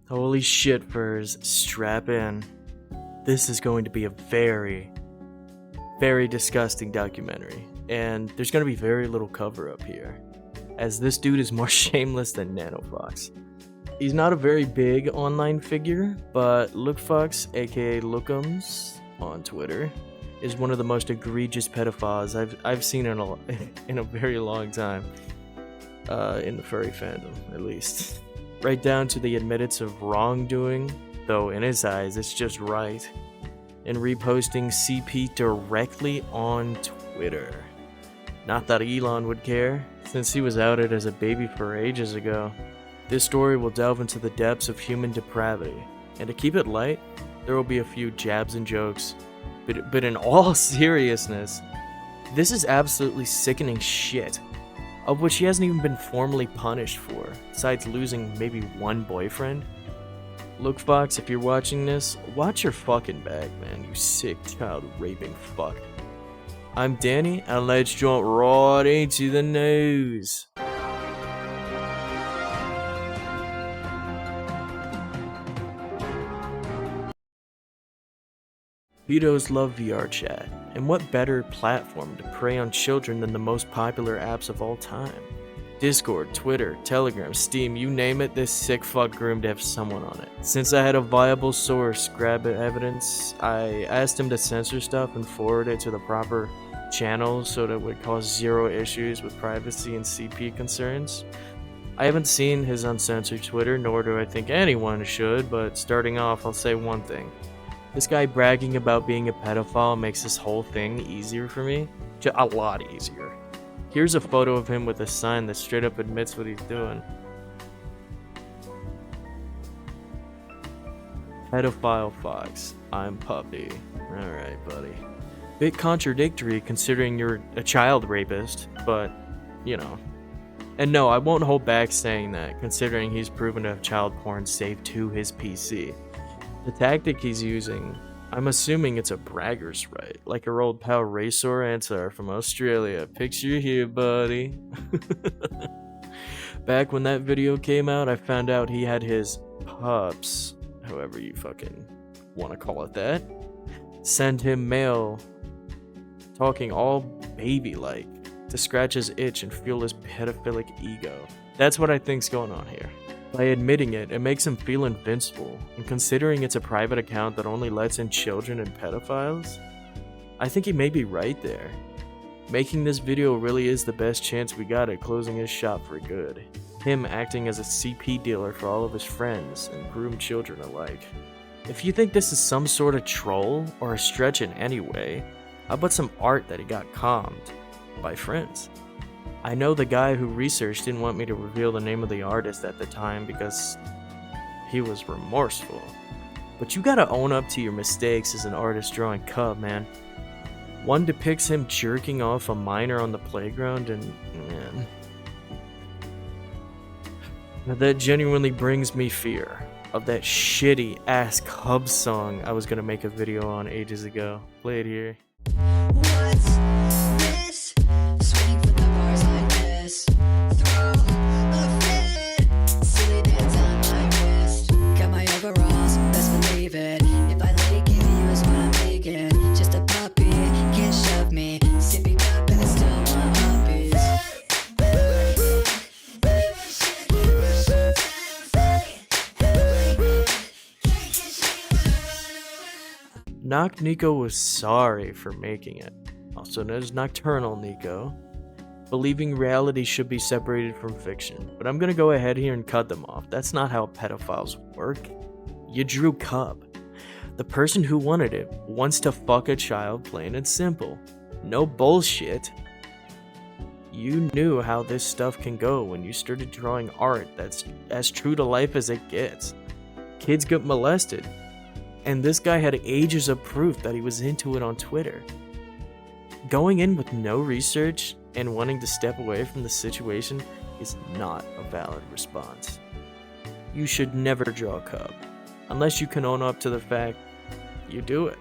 Holy shit, furs, strap in. This is going to be a very, very disgusting documentary, and there's going to be very little cover up here, as this dude is more shameless than NanoFox. He's not a very big online figure, but LookFox, aka Lookums, on Twitter, is one of the most egregious pedophiles I've seen in a very long time, in the furry fandom, at least. Right down to the admittance of wrongdoing, though in his eyes it's just right, and reposting CP directly on Twitter. Not that Elon would care, since he was outed as a baby for ages ago. This story will delve into the depths of human depravity, and to keep it light, there will be a few jabs and jokes, but in all seriousness, this is absolutely sickening shit, of which he hasn't even been formally punished for, besides losing maybe one boyfriend. LookFox, if you're watching this, watch your fucking back, man, you sick child raping fuck. I'm Danny, and let's jump right into the news. Pedos love VR chat, and what better platform to prey on children than the most popular apps of all time? Discord, Twitter, Telegram, Steam, you name it, this sick fuck groomed to have someone on it. Since I had a viable source grab evidence, I asked him to censor stuff and forward it to the proper channels so that it would cause zero issues with privacy and CP concerns. I haven't seen his uncensored Twitter, nor do I think anyone should, but starting off, I'll say one thing. This guy bragging about being a pedophile makes this whole thing easier for me. A lot easier. Here's a photo of him with a sign that straight up admits what he's doing. Pedophile Fox. I'm puppy. Alright, buddy. Bit contradictory considering you're a child rapist, but, you know. And no, I won't hold back saying that, considering he's proven to have child porn saved to his PC. The tactic he's using, I'm assuming it's a bragger's right, like our old pal Racer Ansar from Australia. Picture here, buddy. Back when that video came out, I found out he had his pups, however you fucking want to call it that, send him mail, talking all baby-like, to scratch his itch and fuel his pedophilic ego. That's what I think's going on here. By admitting it, it makes him feel invincible, and considering it's a private account that only lets in children and pedophiles, I think he may be right there. Making this video really is the best chance we got at closing his shop for good. Him acting as a CP dealer for all of his friends and groomed children alike. If you think this is some sort of troll or a stretch in any way, how about some art that he got calmed by friends? I know the guy who researched didn't want me to reveal the name of the artist at the time because he was remorseful. But you gotta own up to your mistakes as an artist drawing Cub, man. One depicts him jerking off a minor on the playground and, man. That genuinely brings me fear of that shitty ass Cub song I was gonna make a video on ages ago. Play it here. What's this? Swing for the bars like this. Throw a fit. Silly dance on my wrist. Got my overalls, best believe it. If I like it, you is what I'm making. Just a puppy, can't shove me. Sippy cup and I still want puppies. Knock Nico was sorry for making it, also known as Nocturnal Nico, believing reality should be separated from fiction. But I'm gonna go ahead here and cut them off. That's not how pedophiles work. You drew Cub. The person who wanted it wants to fuck a child, plain and simple. No bullshit. You knew how this stuff can go when you started drawing art that's as true to life as it gets. Kids get molested. And this guy had ages of proof that he was into it on Twitter. Going in with no research and wanting to step away from the situation is not a valid response. You should never draw Cub, unless you can own up to the fact you do it.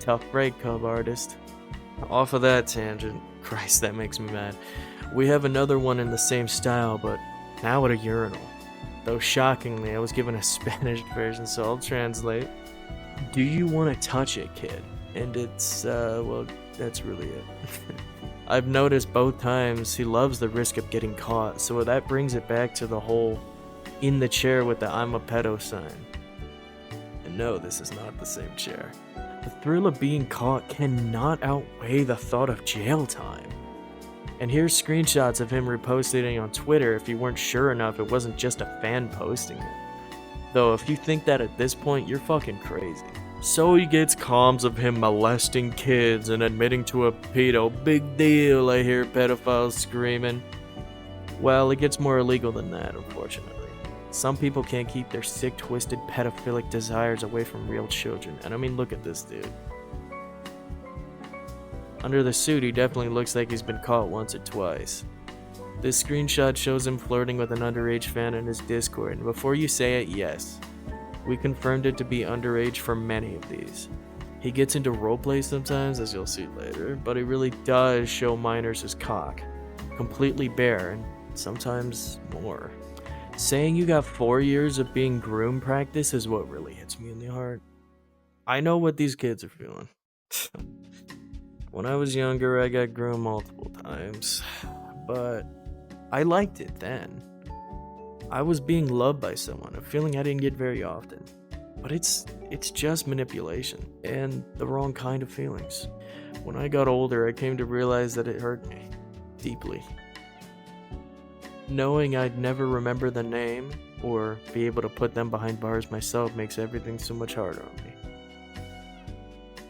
Tough break, Cub artist. Off of that tangent, Christ, that makes me mad. We have another one in the same style, but now at a urinal. Though shockingly, I was given a Spanish version, so I'll translate. Do you want to touch it, kid? And it's, well, that's really it. I've noticed both times he loves the risk of getting caught, so that brings it back to the whole in the chair with the I'm a pedo sign. And no, this is not the same chair. The thrill of being caught cannot outweigh the thought of jail time. And here's screenshots of him reposting it on Twitter if you weren't sure enough it wasn't just a fan posting it. Though if you think that at this point, you're fucking crazy. So he gets comms of him molesting kids and admitting to a pedo. Big deal, I hear pedophiles screaming. Well, it gets more illegal than that, unfortunately. Some people can't keep their sick, twisted, pedophilic desires away from real children. And I mean, look at this dude. Under the suit, he definitely looks like he's been caught once or twice. This screenshot shows him flirting with an underage fan in his Discord, and before you say it, yes. We confirmed it to be underage for many of these. He gets into roleplay sometimes, as you'll see later, but he really does show minors his cock. Completely bare, and sometimes more. Saying you got 4 years of being groom practice is what really hits me in the heart. I know what these kids are feeling. When I was younger, I got groomed multiple times, but I liked it then. I was being loved by someone, a feeling I didn't get very often. But it's just manipulation, and the wrong kind of feelings. When I got older, I came to realize that it hurt me, deeply. Knowing I'd never remember the name, or be able to put them behind bars myself makes everything so much harder on me.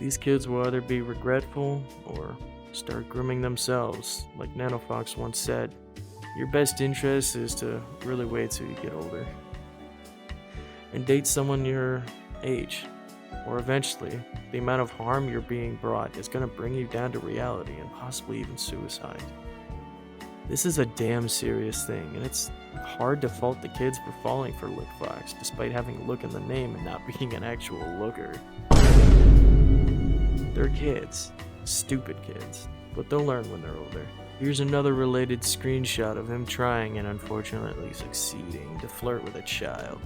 These kids will either be regretful, or start grooming themselves, like NanoFox once said. Your best interest is to really wait till you get older. And date someone your age. Or eventually, the amount of harm you're being brought is going to bring you down to reality and possibly even suicide. This is a damn serious thing, and it's hard to fault the kids for falling for LookFox, despite having look in the name and not being an actual looker. They're kids. Stupid kids. But they'll learn when they're older. Here's another related screenshot of him trying and unfortunately succeeding to flirt with a child.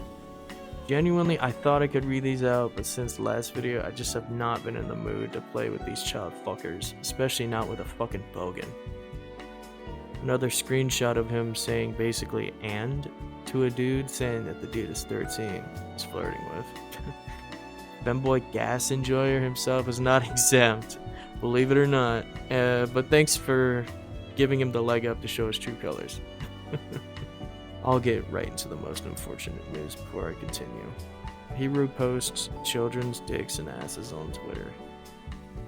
Genuinely, I thought I could read these out, but since the last video, I just have not been in the mood to play with these child fuckers, especially not with a fucking bogan. Another screenshot of him saying basically "and" to a dude, saying that the dude is 13, he's flirting with. Femboy Gas Enjoyer himself is not exempt, believe it or not, but thanks for giving him the leg up to show his true colors. I'll get right into the most unfortunate news before I continue. He reposts children's dicks and asses on Twitter.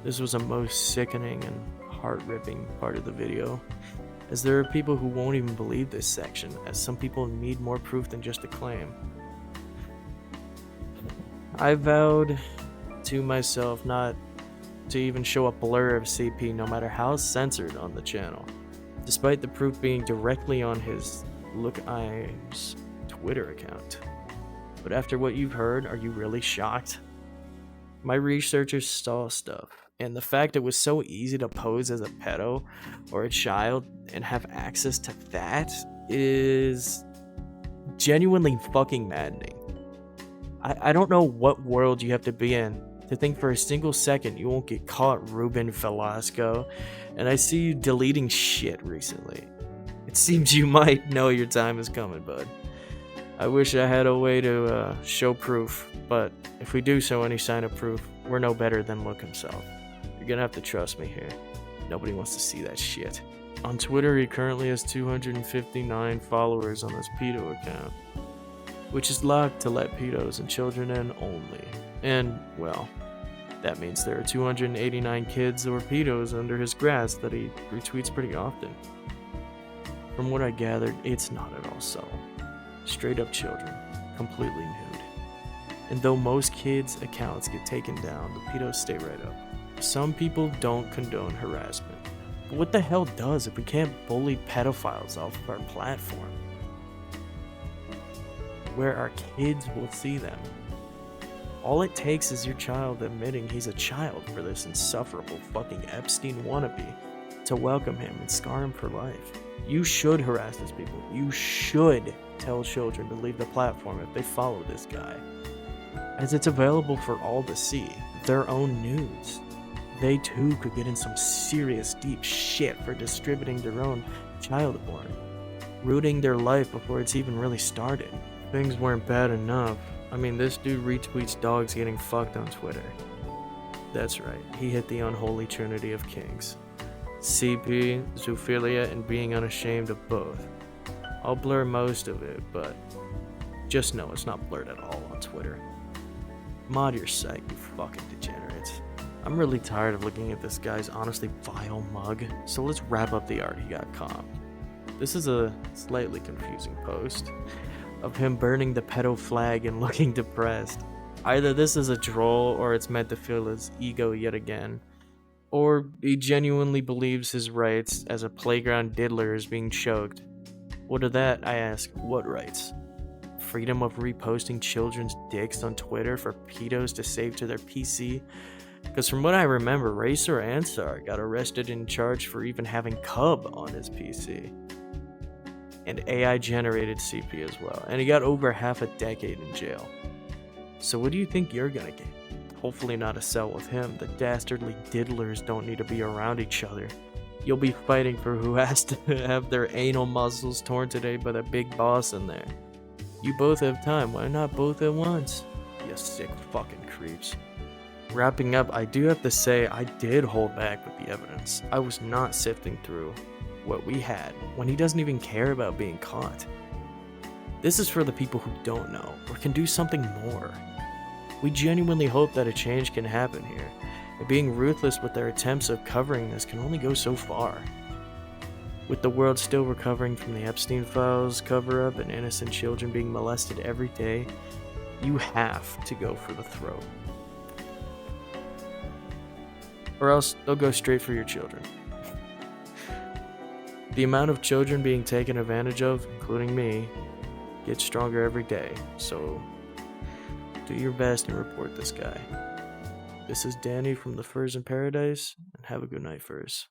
This was a most sickening and heart-ripping part of the video, as there are people who won't even believe this section, as some people need more proof than just a claim. I vowed to myself not to even show a blur of CP, no matter how censored on the channel, despite the proof being directly on his LookI's Twitter account. But after what you've heard, are you really shocked? My researchers saw stuff, and the fact it was so easy to pose as a pedo or a child and have access to that is genuinely fucking maddening. I don't know what world you have to be in to think for a single second you won't get caught, Ruben Velasco, and I see you deleting shit recently. It seems you might know your time is coming, bud. I wish I had a way to show proof, but if we do show any sign of proof, we're no better than Look himself. You're gonna have to trust me here. Nobody wants to see that shit. On Twitter, he currently has 259 followers on his pedo account, which is locked to let pedos and children in only. And, well, that means there are 289 kids or pedos under his grasp that he retweets pretty often. From what I gathered, it's not at all subtle. Straight up children, completely nude. And though most kids' accounts get taken down, the pedos stay right up. Some people don't condone harassment. But what the hell does if we can't bully pedophiles off of our platform, where our kids will see them? All it takes is your child admitting he's a child for this insufferable fucking Epstein wannabe to welcome him and scar him for life. You should harass these people. You should tell children to leave the platform if they follow this guy, as it's available for all to see, their own nudes. They too could get in some serious deep shit for distributing their own child porn, ruining their life before it's even really started. Things weren't bad enough. I mean, this dude retweets dogs getting fucked on Twitter. That's right, he hit the unholy trinity of kings. CP, zoophilia, and being unashamed of both. I'll blur most of it, but just know it's not blurred at all on Twitter. Mod your site, you fucking degenerates. I'm really tired of looking at this guy's honestly vile mug, so let's wrap up the art he got comped. This is a slightly confusing post of him burning the pedo flag and looking depressed. Either this is a troll or it's meant to fill his ego yet again, or he genuinely believes his rights as a playground diddler is being choked. What of that, I ask, what rights? Freedom of reposting children's dicks on Twitter for pedos to save to their PC? Because from what I remember, Racer Ansar got arrested and charged for even having Cub on his PC. And AI generated CP as well, and he got over half a decade in jail. So what do you think you're gonna get? Hopefully not a cell with him. The dastardly diddlers don't need to be around each other. You'll be fighting for who has to have their anal muscles torn today by the big boss in there. You both have time, why not both at once? You sick fucking creeps. Wrapping up, I do have to say I did hold back with the evidence. I was not sifting through what we had when he doesn't even care about being caught. This is for the people who don't know or can do something more. We genuinely hope that a change can happen here, and being ruthless with their attempts of covering this can only go so far. With the world still recovering from the Epstein files cover-up and innocent children being molested every day, you have to go for the throat. Or else they'll go straight for your children. The amount of children being taken advantage of, including me, gets stronger every day, so do your best and report this guy. This is Danny from the Furs in Paradise, and have a good night, Furs.